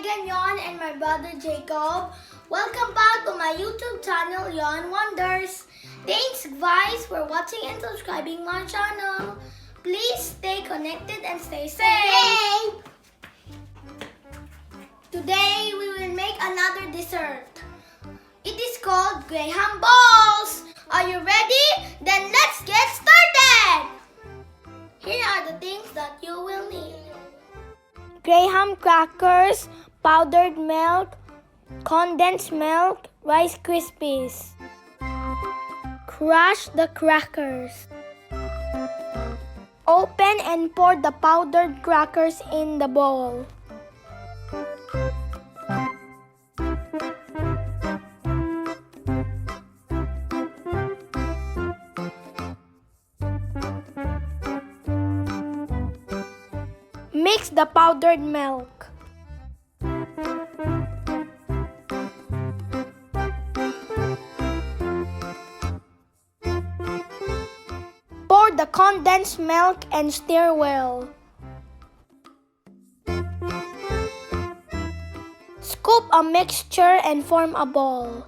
again, Yon and my brother Jacob. Welcome back to my YouTube channel, Yon Wonders. Thanks guys for watching and subscribing my channel. Please stay connected and stay safe. Today we will make another dessert. It is called Graham balls. Are you ready? Then let's get started. Here are the things that you will need. Graham crackers, powdered milk, condensed milk, Rice Krispies. Crush the crackers. Open and pour the powdered crackers in the bowl. Mix the powdered milk. Pour the condensed milk and stir well. Scoop a mixture and form a ball.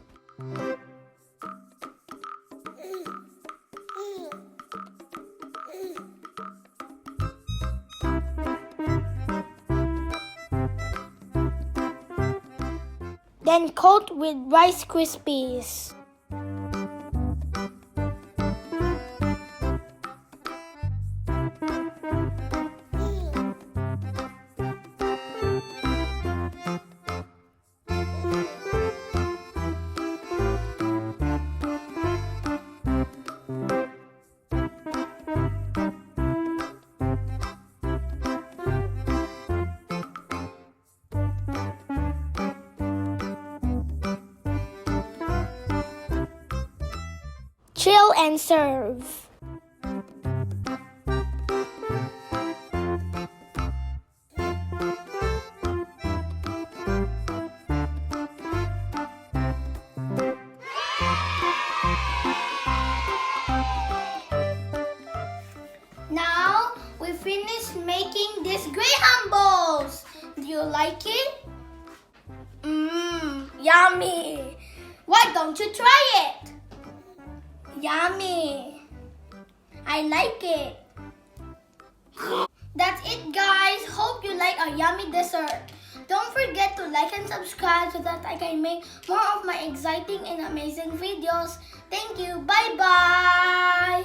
Then coat with Rice Krispies. Chill and serve. Now we finished making these Graham balls. Do you like it? Yummy. Why don't you try it? Yummy. I like it. That's it guys. Hope you like our yummy dessert. Don't forget to like and subscribe so that I can make more of my exciting and amazing videos. Thank you. Bye bye.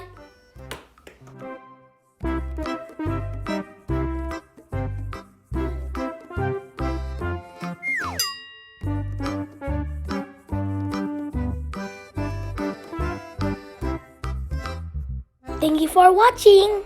Thank you for watching.